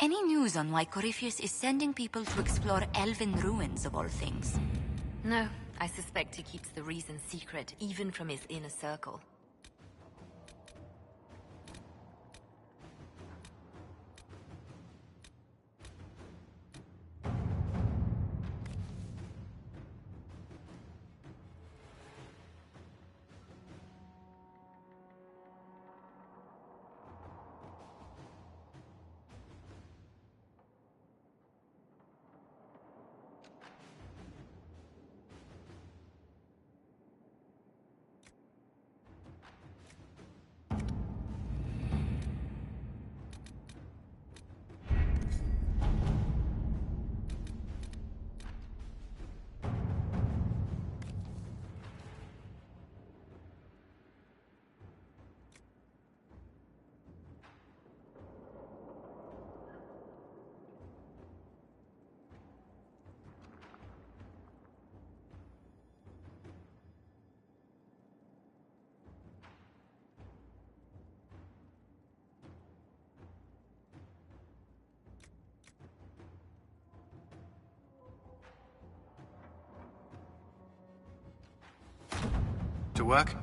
Any news on why Corypheus is sending people to explore elven ruins of all things? No, I suspect he keeps the reason secret, even from his inner circle. To work?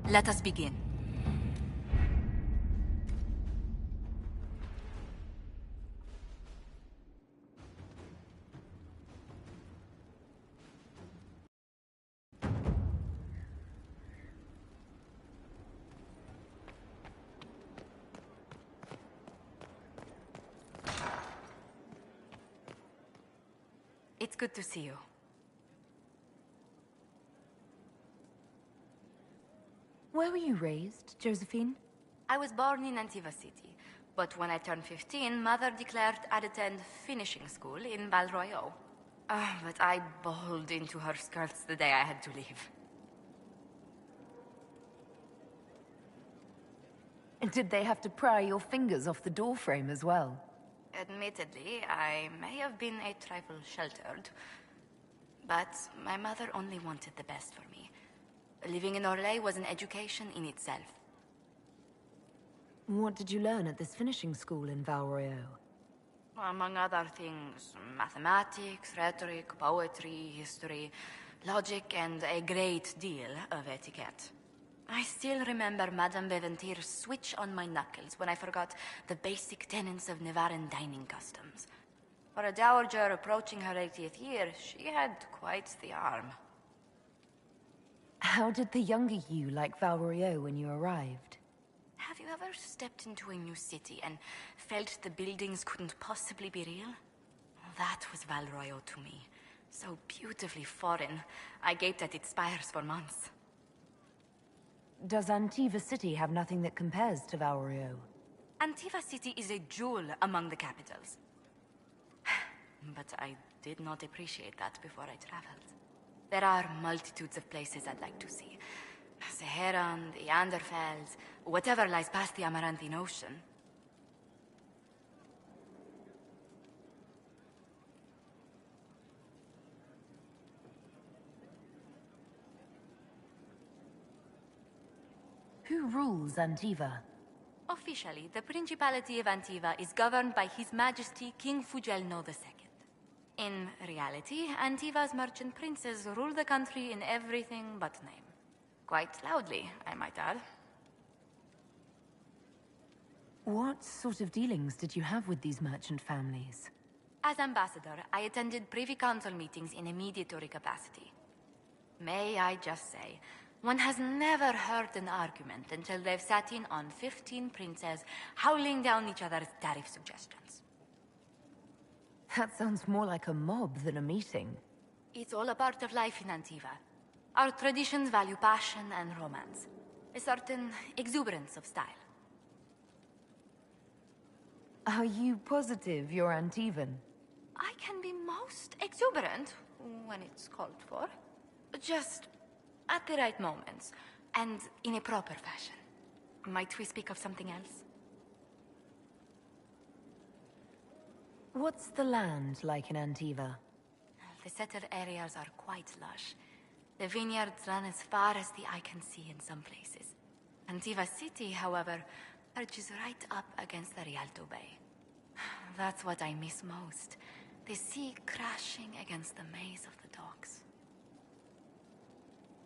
Let us begin. It's good to see you. Where were you raised, Josephine? I was born in Antiva City, but when I turned 15, Mother declared I'd attend finishing school in Val Royeaux. But I bawled into her skirts the day I had to leave. And did they have to pry your fingers off the doorframe as well? Admittedly, I may have been a trifle sheltered, but my mother only wanted the best for me. Living in Orlais was an education in itself. What did you learn at this finishing school in Val Royeaux? Among other things, mathematics, rhetoric, poetry, history, logic, and a great deal of etiquette. I still remember Madame Beventir's switch on my knuckles when I forgot the basic tenets of Nevaran dining customs. For a dowager approaching her 80th year, she had quite the arm. How did the younger you like Val Royeaux when you arrived? Have you ever stepped into a new city and felt the buildings couldn't possibly be real? That was Val Royeaux to me. So beautifully foreign, I gaped at its spires for months. Does Antiva City have nothing that compares to Val Royeaux? Antiva City is a jewel among the capitals. But I did not appreciate that before I traveled. There are multitudes of places I'd like to see. Saharan, the Anderfells, whatever lies past the Amaranthine Ocean. Who rules Antiva? Officially, the Principality of Antiva is governed by His Majesty King Fugelno II. In reality, Antiva's merchant princes rule the country in everything but name. Quite loudly, I might add. What sort of dealings did you have with these merchant families? As ambassador, I attended Privy Council meetings in a mediatory capacity. May I just say, one has never heard an argument until they've sat in on 15 princes howling down each other's tariff suggestions. That sounds more like a mob than a meeting. It's all a part of life in Antiva. Our traditions value passion and romance. A certain exuberance of style. Are you positive you're Antivan? I can be most exuberant when it's called for. Just at the right moments, and in a proper fashion. Might we speak of something else? What's the land like in Antiva? The settled areas are quite lush. The vineyards run as far as the eye can see in some places. Antiva City, however, perches right up against the Rialto Bay. That's what I miss most. The sea crashing against the maze of the docks.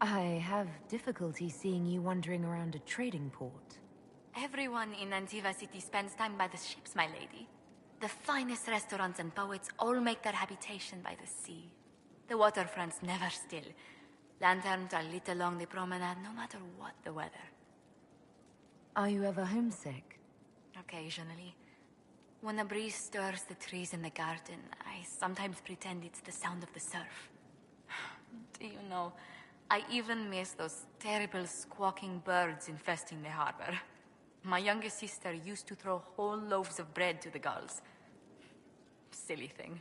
I have difficulty seeing you wandering around a trading port. Everyone in Antiva City spends time by the ships, my lady. The finest restaurants and poets all make their habitation by the sea. The waterfront's never still. Lanterns are lit along the promenade, no matter what the weather. Are you ever homesick? Occasionally. When a breeze stirs the trees in the garden, I sometimes pretend it's the sound of the surf. Do you know, I even miss those terrible squawking birds infesting the harbor. My youngest sister used to throw whole loaves of bread to the gulls. Silly thing.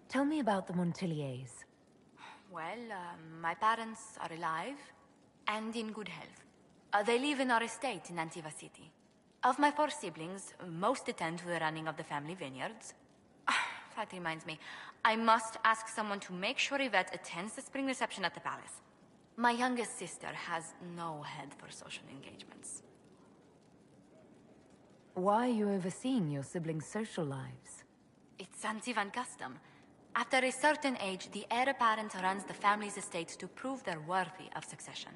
Tell me about the Montiliers. Well, my parents are alive and in good health. They live in our estate in Antiva City. Of my 4 siblings, most attend to the running of the family vineyards. That reminds me, I must ask someone to make sure Yvette attends the spring reception at the palace. My youngest sister has no head for social engagements. Why are you overseeing your siblings' social lives? It's Antivan custom. After a certain age, the heir apparent runs the family's estate to prove they're worthy of succession.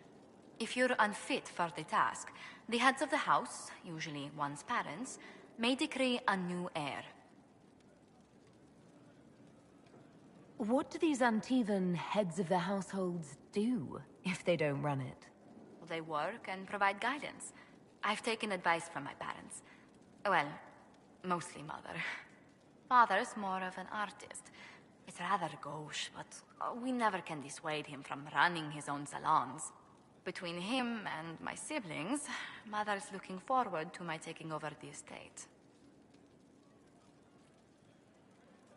If you're unfit for the task, the heads of the house, usually one's parents, may decree a new heir. What do these Antivan heads of the households do if they don't run it? They work and provide guidance. I've taken advice from my parents. Well, mostly mother. Father's more of an artist. It's rather gauche, but we never can dissuade him from running his own salons. Between him and my siblings, Mother's looking forward to my taking over the estate.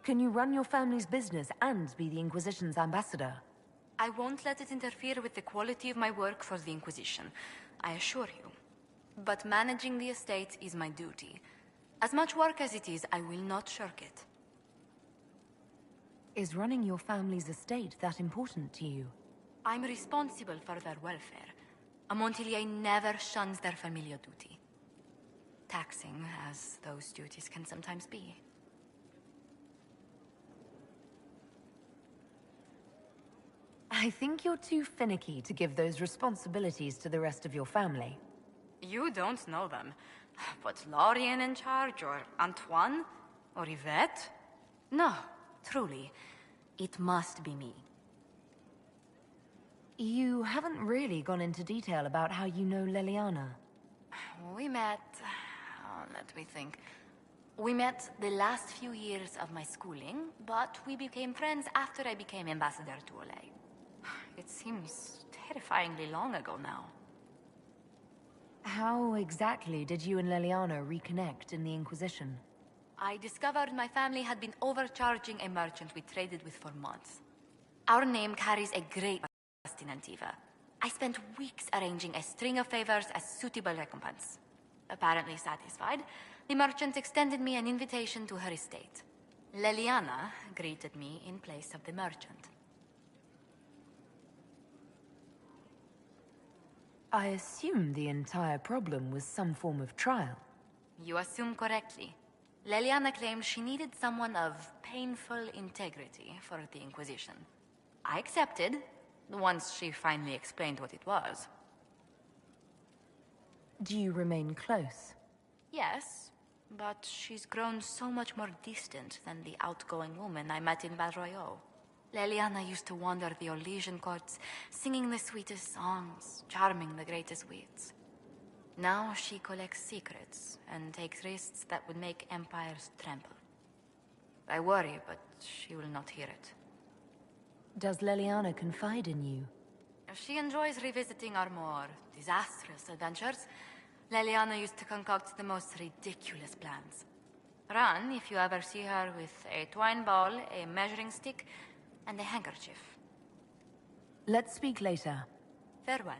Can you run your family's business and be the Inquisition's ambassador? I won't let it interfere with the quality of my work for the Inquisition, I assure you. But managing the estate is my duty. As much work as it is, I will not shirk it. Is running your family's estate that important to you? I'm responsible for their welfare. A Montilier never shuns their familial duty. Taxing as those duties can sometimes be. I think you're too finicky to give those responsibilities to the rest of your family. You don't know them. But Lorien in charge, or Antoine, or Yvette? No, truly. It must be me. You haven't really gone into detail about how you know Leliana. We met... let me think. We met the last few years of my schooling, but we became friends after I became ambassador to Olay. It seems terrifyingly long ago now. How exactly did you and Leliana reconnect in the Inquisition? I discovered my family had been overcharging a merchant we traded with for months. Our name carries a great trust in Antiva. I spent weeks arranging a string of favors as suitable recompense. Apparently satisfied, the merchant extended me an invitation to her estate. Leliana greeted me in place of the merchant. I assume the entire problem was some form of trial. You assume correctly. Leliana claimed she needed someone of painful integrity for the Inquisition. I accepted, once she finally explained what it was. Do you remain close? Yes, but she's grown so much more distant than the outgoing woman I met in Val Royeaux. Leliana used to wander the Orlesian courts, singing the sweetest songs, charming the greatest wits. Now she collects secrets and takes risks that would make empires tremble. I worry, but she will not hear it. Does Leliana confide in you? She enjoys revisiting our more disastrous adventures. Leliana used to concoct the most ridiculous plans. Run if you ever see her with a twine ball, a measuring stick, and a handkerchief. Let's speak later. Farewell.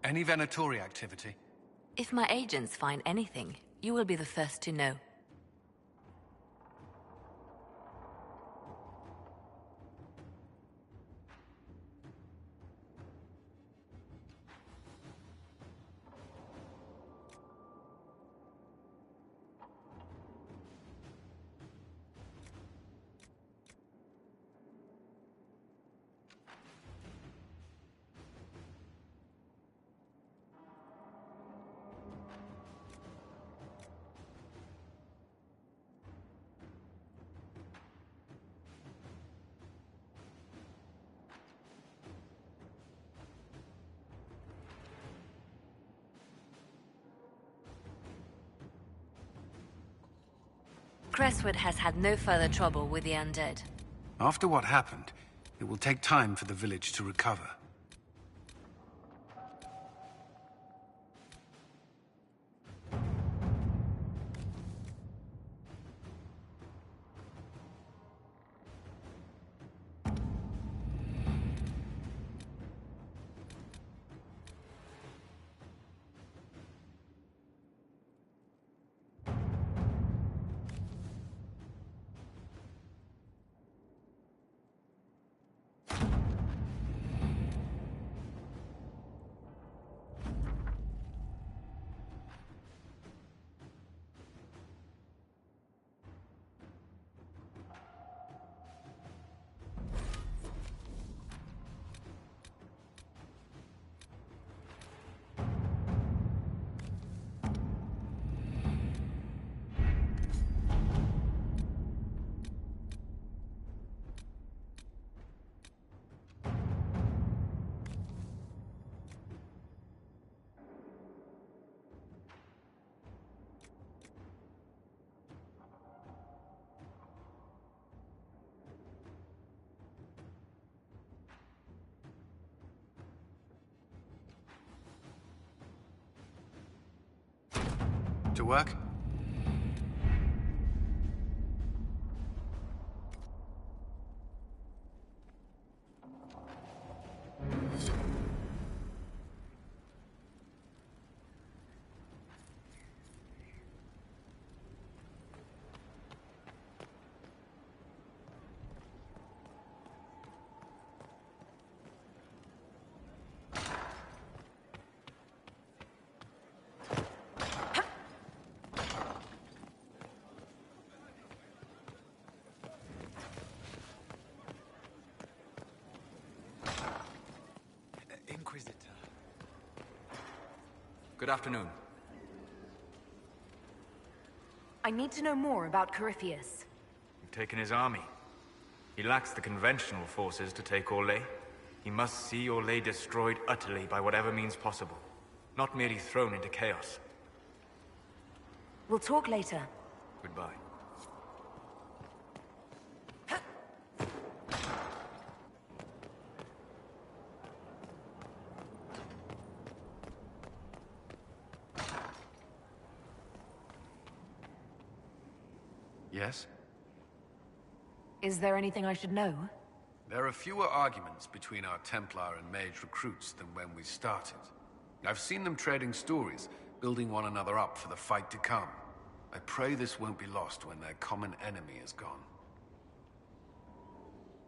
Any Venatori activity? If my agents find anything, you will be the first to know. Crestwood has had no further trouble with the undead. After what happened, it will take time for the village to recover. To work? Inquisitor. Good afternoon. I need to know more about Corypheus. You've taken his army. He lacks the conventional forces to take Orlais. He must see Orlais destroyed utterly by whatever means possible, not merely thrown into chaos. We'll talk later. Goodbye. Yes? Is there anything I should know? There are fewer arguments between our Templar and Mage recruits than when we started. I've seen them trading stories, building one another up for the fight to come. I pray this won't be lost when their common enemy is gone.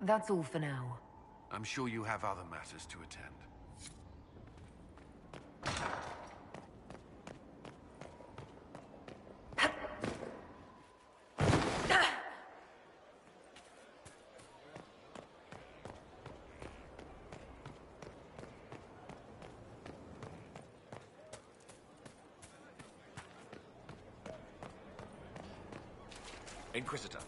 That's all for now. I'm sure you have other matters to attend. Inquisitor.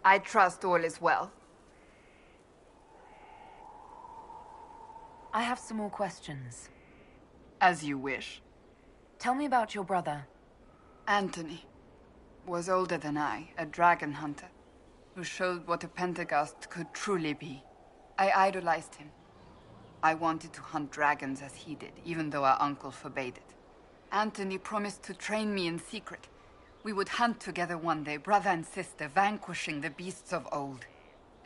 I trust all is well. I have some more questions. As you wish. Tell me about your brother. Anthony was older than I, a dragon hunter, who showed what a Pentagast could truly be. I idolized him. I wanted to hunt dragons as he did, even though our uncle forbade it. Anthony promised to train me in secret. We would hunt together one day, brother and sister, vanquishing the beasts of old.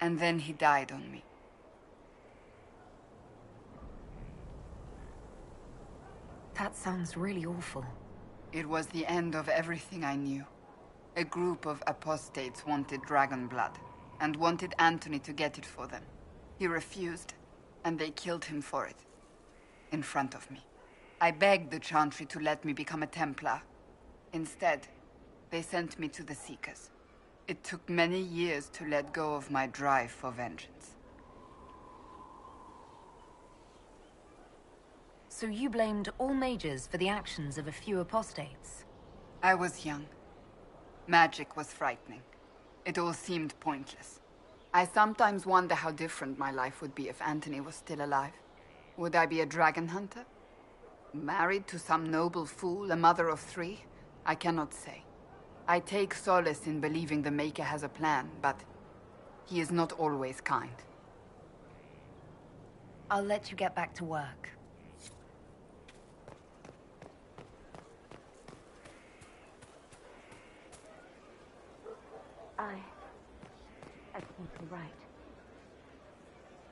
And then he died on me. That sounds really awful. It was the end of everything I knew. A group of apostates wanted dragon blood, and wanted Anthony to get it for them. He refused, and they killed him for it. In front of me. I begged the Chantry to let me become a Templar. Instead, they sent me to the Seekers. It took many years to let go of my drive for vengeance. So you blamed all mages for the actions of a few apostates? I was young. Magic was frightening. It all seemed pointless. I sometimes wonder how different my life would be if Anthony was still alive. Would I be a dragon hunter? Married to some noble fool, a mother of 3? I cannot say. I take solace in believing the Maker has a plan, but he is not always kind. I'll let you get back to work. I think you're right.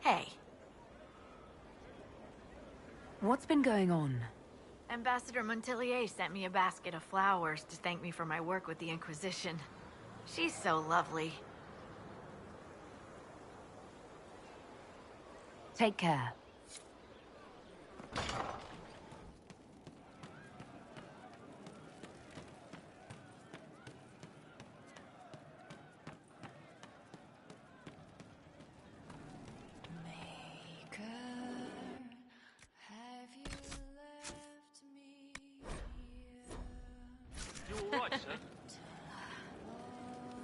Hey, What's been going on? Ambassador Montelier sent me a basket of flowers to thank me for my work with the Inquisition. She's so lovely. Take care.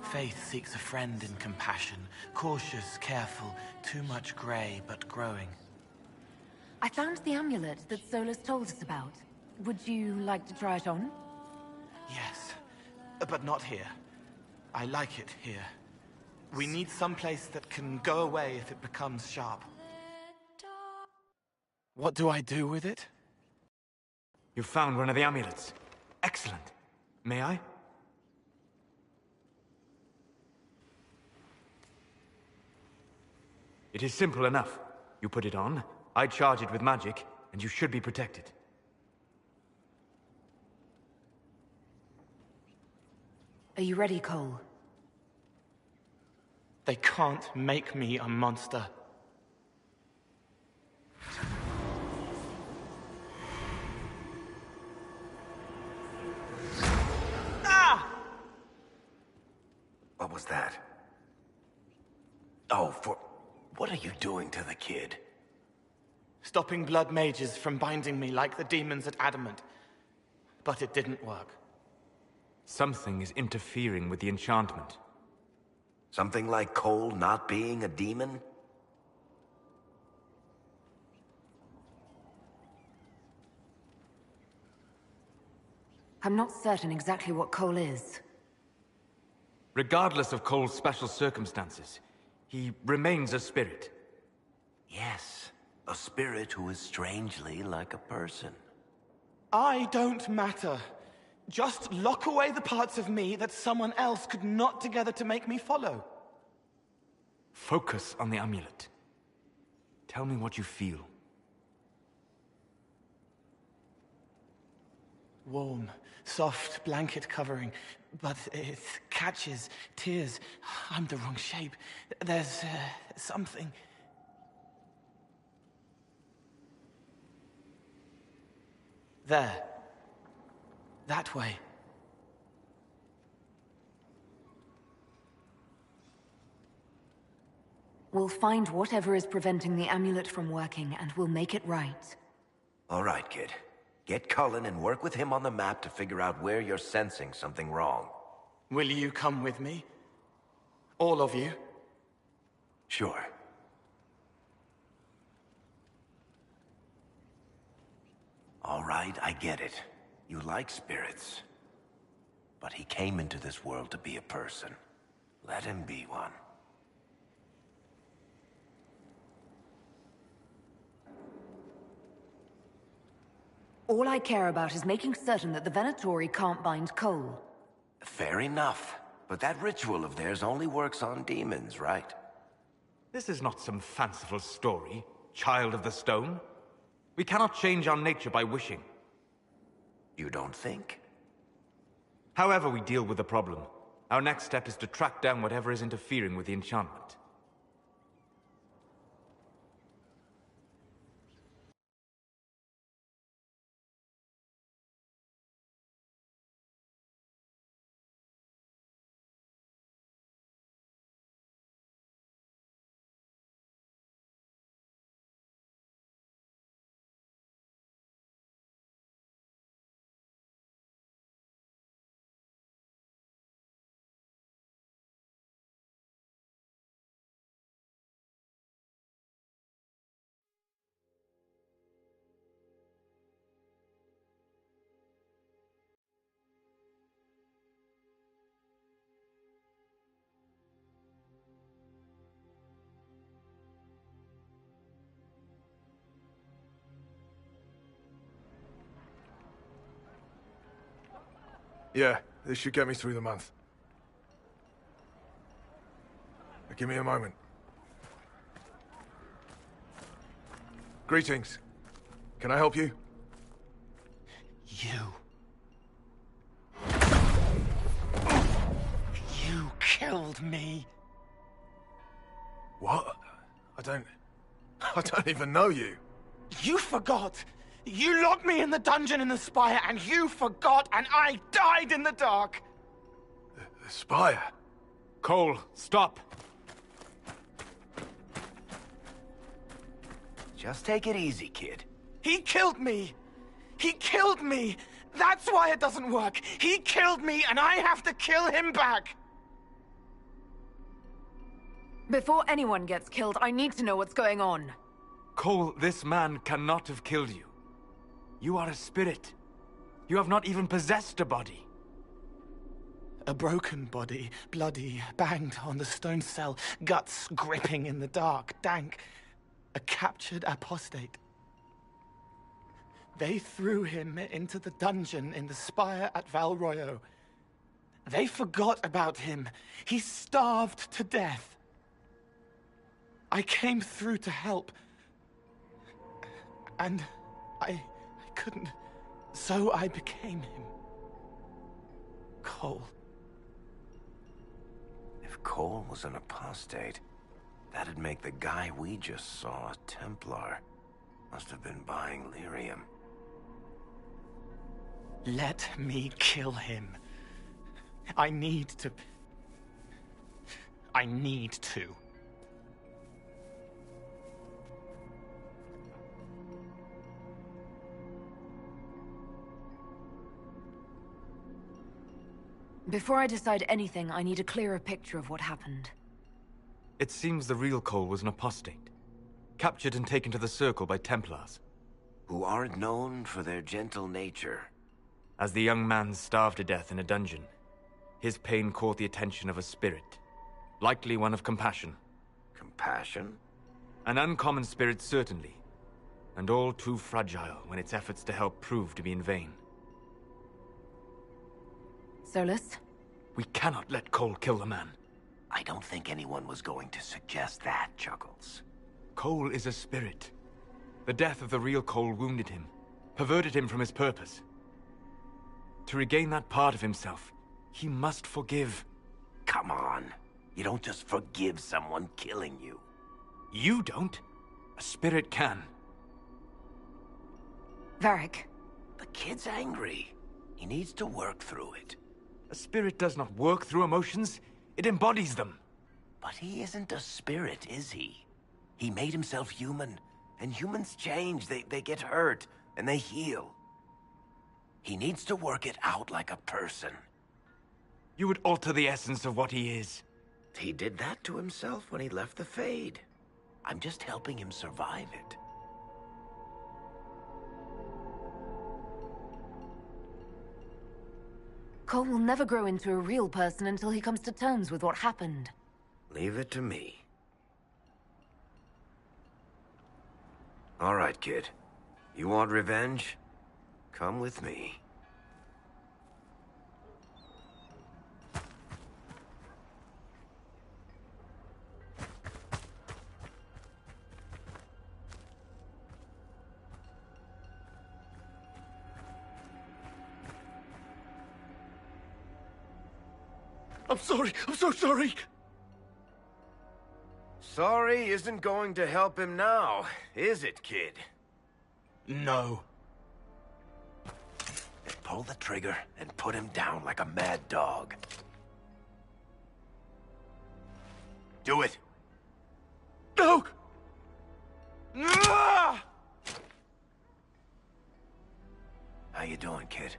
Faith seeks a friend in compassion, cautious, careful, too much grey, but growing. I found the amulet that Solus told us about. Would you like to try it on? Yes, but not here. I like it here. We need someplace that can go away if it becomes sharp. What do I do with it? You found one of the amulets. Excellent. May I? It is simple enough. You put it on, I charge it with magic, and you should be protected. Are you ready, Cole? They can't make me a monster. What was that? Oh, what are you doing to the kid? Stopping blood mages from binding me like the demons at Adamant. But it didn't work. Something is interfering with the enchantment. Something like Cole not being a demon? I'm not certain exactly what Cole is. Regardless of Cole's special circumstances, he remains a spirit. Yes, a spirit who is strangely like a person. I don't matter. Just lock away the parts of me that someone else could knot together to make me follow. Focus on the amulet. Tell me what you feel. Warm, soft blanket covering, but it catches tears. I'm the wrong shape. There's something. There. That way. We'll find whatever is preventing the amulet from working, and we'll make it right. All right, kid. Get Cullen and work with him on the map to figure out where you're sensing something wrong. Will you come with me? All of you? Sure. All right, I get it. You like spirits. But he came into this world to be a person. Let him be one. All I care about is making certain that the Venatori can't bind Cole. Fair enough. But that ritual of theirs only works on demons, right? This is not some fanciful story, child of the stone. We cannot change our nature by wishing. You don't think? However we deal with the problem, our next step is to track down whatever is interfering with the enchantment. Yeah, this should get me through the month. Give me a moment. Greetings. Can I help you? You killed me. What? I don't even know you. You forgot. You locked me in the dungeon in the Spire, and you forgot, and I died in the dark. The Spire? Cole, stop! Just take it easy, kid. He killed me. He killed me. That's why it doesn't work. He killed me, and I have to kill him back. Before anyone gets killed, I need to know what's going on. Cole, this man cannot have killed you. You are a spirit. You have not even possessed a body. A broken body, bloody, banged on the stone cell, guts gripping in the dark, dank. A captured apostate. They threw him into the dungeon in the Spire at Val Royo. They forgot about him. He starved to death. I came through to help. And I couldn't. So I became him. Cole. If Cole was an apostate, that'd make the guy we just saw a Templar. Must have been buying lyrium. Let me kill him. I need to. Before I decide anything, I need a clearer picture of what happened. It seems the real Cole was an apostate. Captured and taken to the Circle by Templars. Who aren't known for their gentle nature. As the young man starved to death in a dungeon, his pain caught the attention of a spirit. Likely one of compassion. Compassion? An uncommon spirit, certainly. And all too fragile when its efforts to help prove to be in vain. Solus? We cannot let Cole kill the man. I don't think anyone was going to suggest that, Chuckles. Cole is a spirit. The death of the real Cole wounded him, perverted him from his purpose. To regain that part of himself, he must forgive. Come on. You don't just forgive someone killing you. You don't. A spirit can. Varric. The kid's angry. He needs to work through it. A spirit does not work through emotions. It embodies them. But he isn't a spirit, is he? He made himself human. And humans change. They get hurt. And they heal. He needs to work it out like a person. You would alter the essence of what he is. He did that to himself when he left the Fade. I'm just helping him survive it. Cole will never grow into a real person until he comes to terms with what happened. Leave it to me. All right, kid. You want revenge? Come with me. I'm sorry. I'm so sorry. Sorry isn't going to help him now, is it, kid? No. Pull the trigger and put him down like a mad dog. Do it. No! How you doing, kid?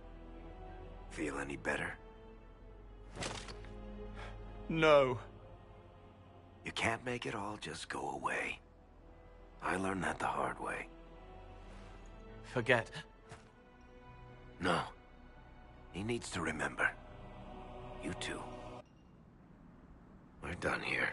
Feel any better? No. You can't make it all just go away. I learned that the hard way. Forget. No. He needs to remember. You too. We're done here.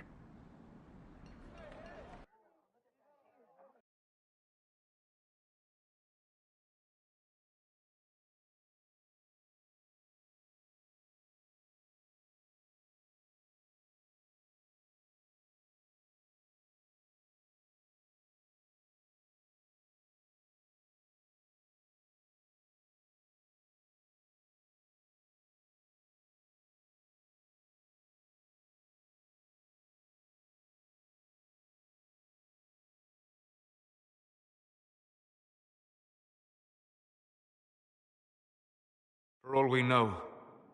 For all we know,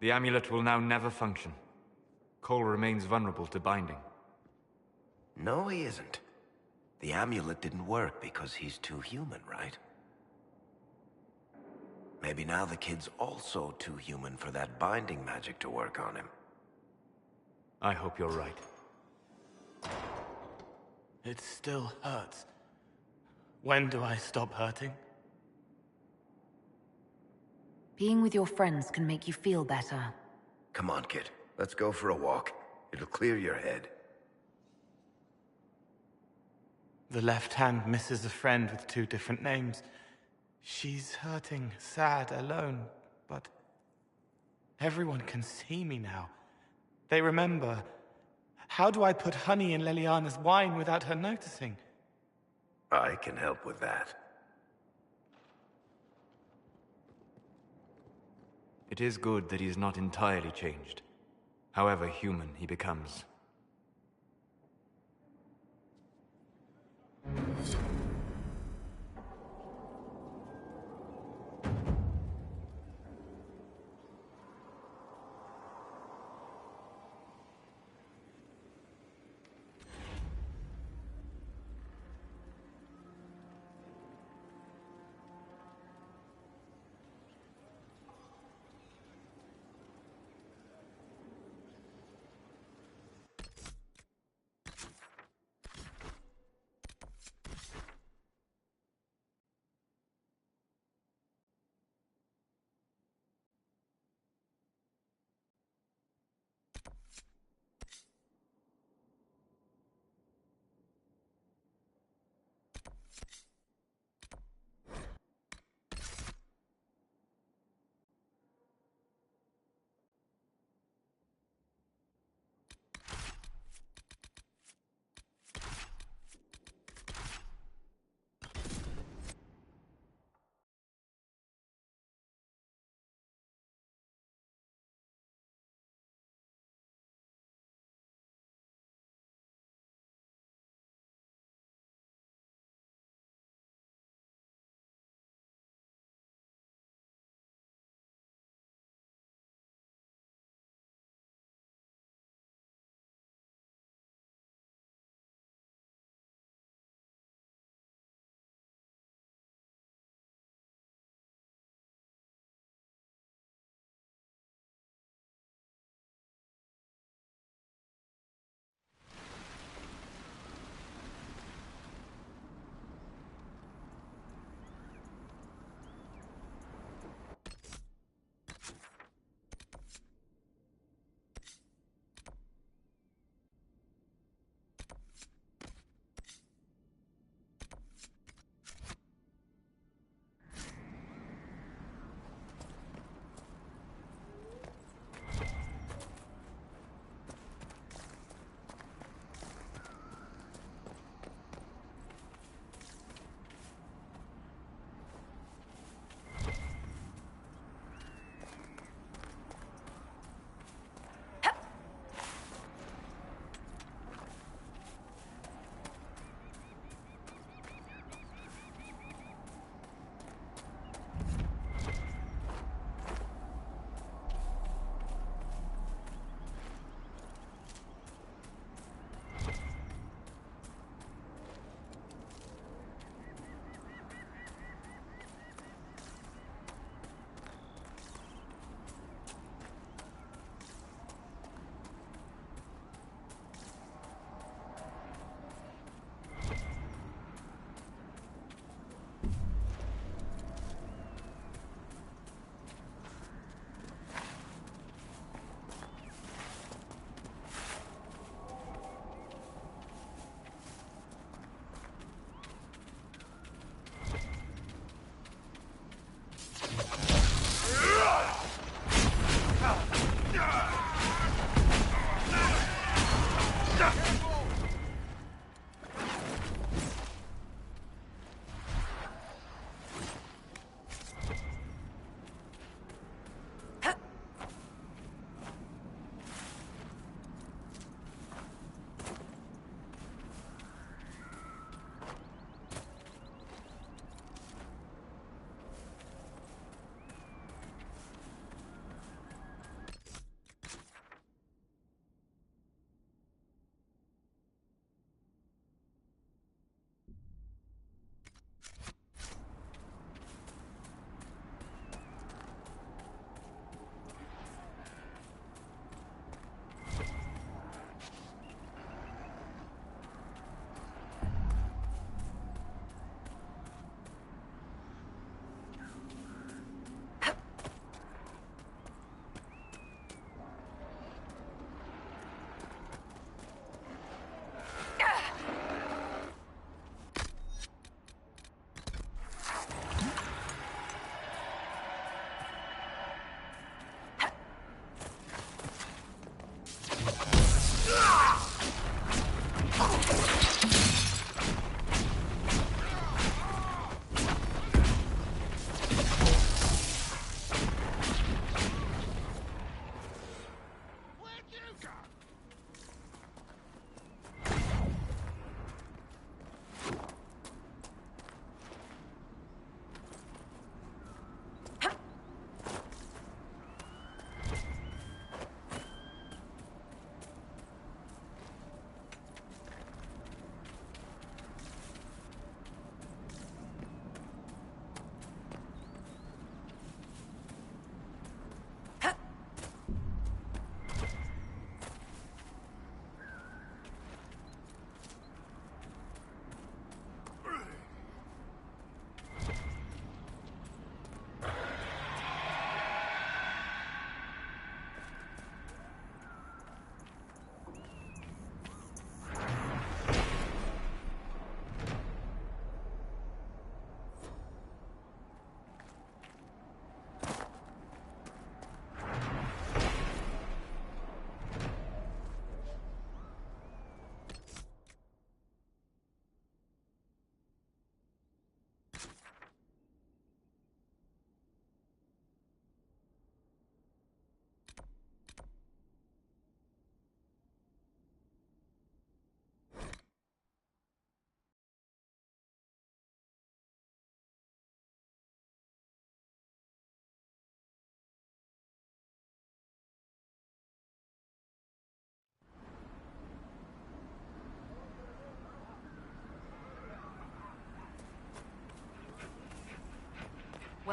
the amulet will now never function. Cole remains vulnerable to binding. No, he isn't. The amulet didn't work because he's too human, right? Maybe now the kid's also too human for that binding magic to work on him. I hope you're right. It still hurts. When do I stop hurting? Being with your friends can make you feel better. Come on, kid. Let's go for a walk. It'll clear your head. The left hand misses a friend with 2 different names. She's hurting, sad, alone, but everyone can see me now. They remember. How do I put honey in Leliana's wine without her noticing? I can help with that. It is good that he's not entirely changed, however human he becomes.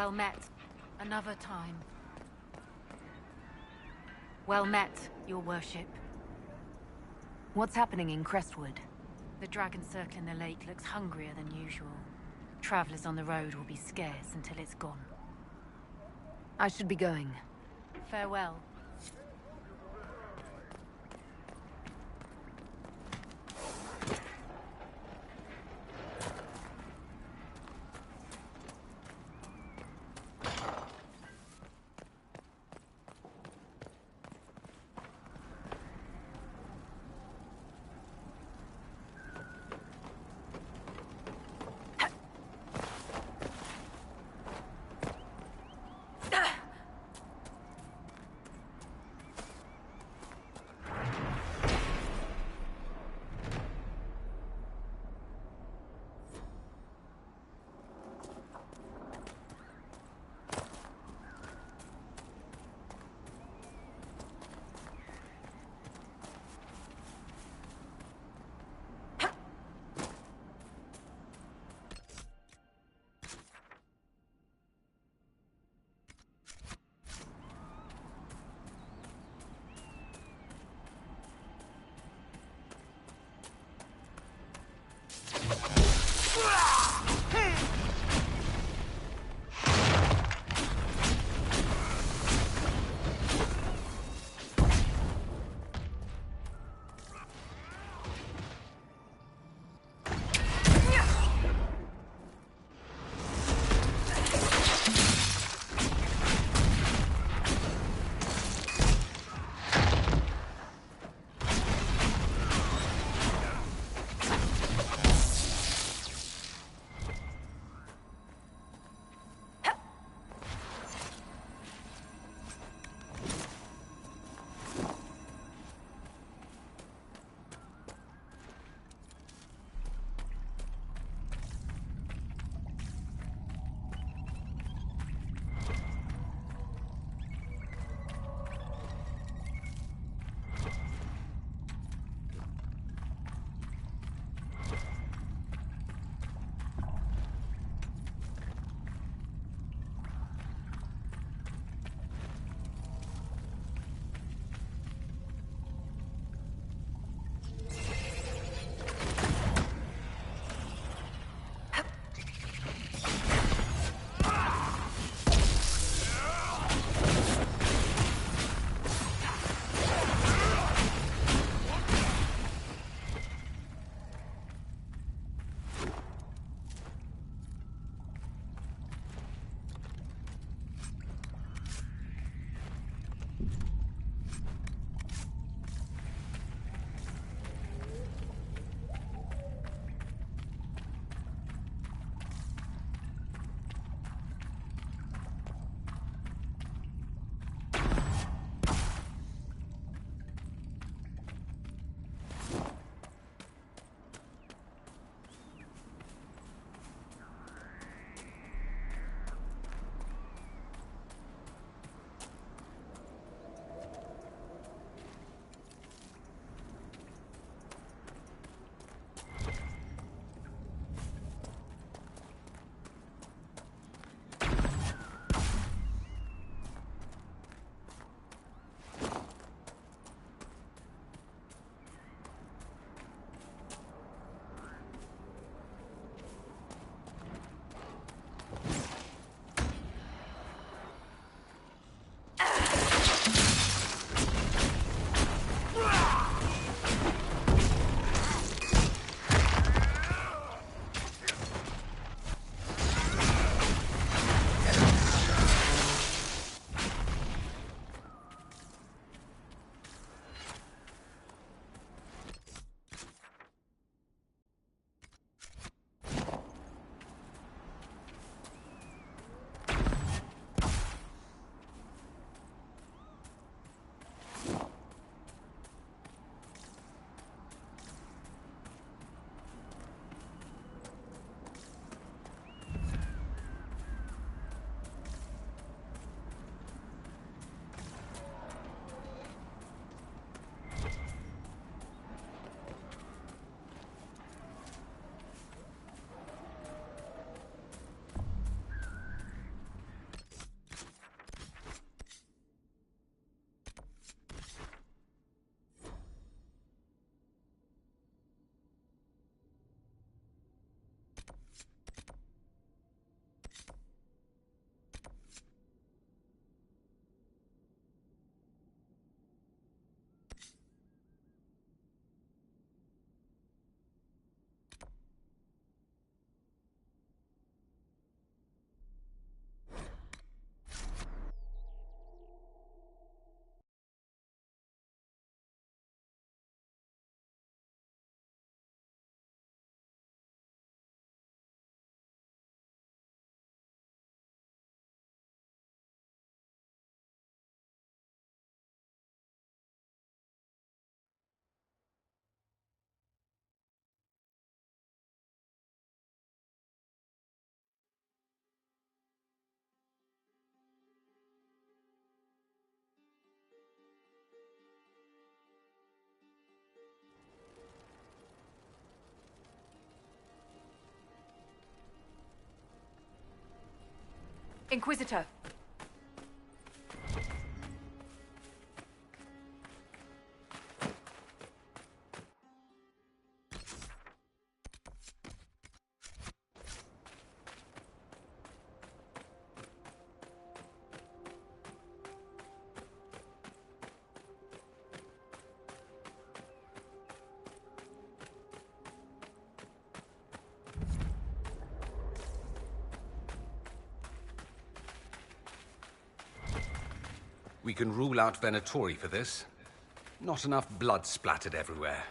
Well met. Another time. Well met, your worship. What's happening in Crestwood? The dragon circling the lake looks hungrier than usual. Travelers on the road will be scarce until it's gone. I should be going. Farewell. Inquisitor. We can rule out Venatori for this. Not enough blood splattered everywhere.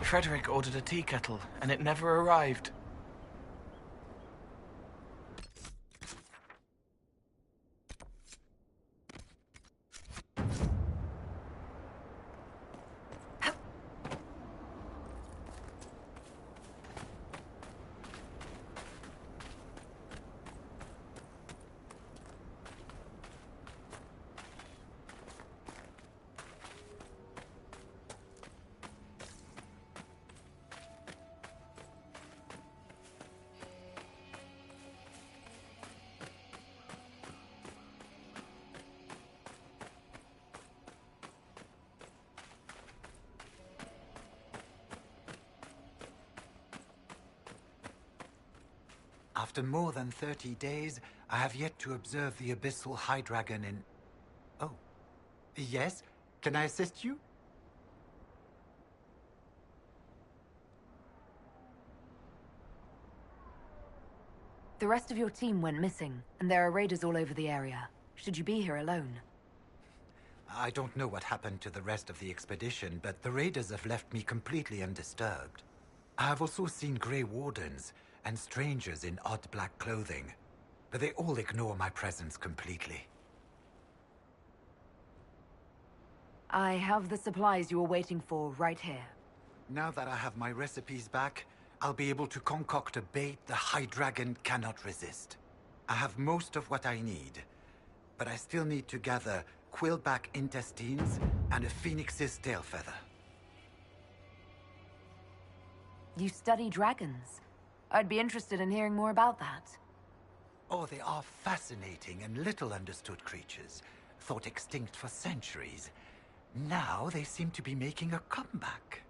Frederick ordered a tea kettle, and it never arrived. After more than 30 days, I have yet to observe the abyssal high dragon in... Oh. Yes? Can I assist you? The rest of your team went missing, and there are raiders all over the area. Should you be here alone? I don't know what happened to the rest of the expedition, but the raiders have left me completely undisturbed. I have also seen Grey Wardens and strangers in odd black clothing, but they all ignore my presence completely. I have the supplies you were waiting for right here. Now that I have my recipes back, I'll be able to concoct a bait the High Dragon cannot resist. I have most of what I need, but I still need to gather quillback intestines and a phoenix's tail feather. You study dragons. I'd be interested in hearing more about that. Oh, they are fascinating and little understood creatures, thought extinct for centuries. Now they seem to be making a comeback.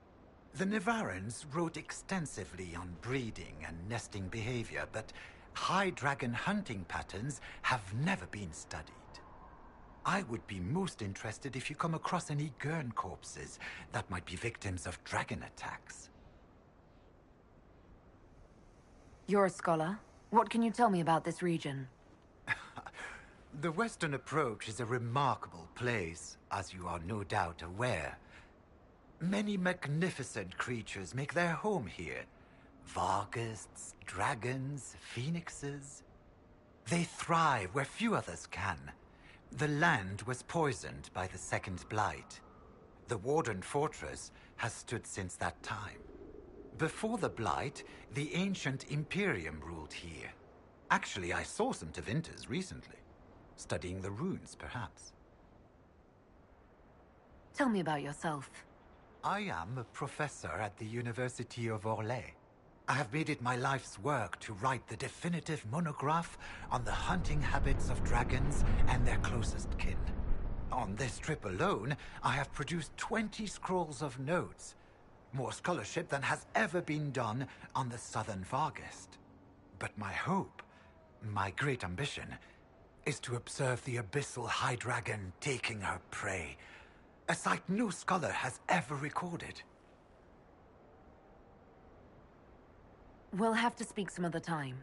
The Nevarrans wrote extensively on breeding and nesting behavior, but high dragon hunting patterns have never been studied. I would be most interested if you come across any Gurn corpses that might be victims of dragon attacks. You're a scholar. What can you tell me about this region? The Western Approach is a remarkable place, as you are no doubt aware. Many magnificent creatures make their home here. Varghasts, dragons, phoenixes. They thrive where few others can. The land was poisoned by the Second Blight. The Warden Fortress has stood since that time. Before the Blight, the ancient Imperium ruled here. Actually, I saw some Tevinters recently. Studying the runes, perhaps. Tell me about yourself. I am a professor at the University of Orlais. I have made it my life's work to write the definitive monograph on the hunting habits of dragons and their closest kin. On this trip alone, I have produced 20 scrolls of notes. More scholarship than has ever been done on the Southern Varghast. But my hope, my great ambition, is to observe the abyssal high dragon taking her prey. A sight no scholar has ever recorded. We'll have to speak some other time.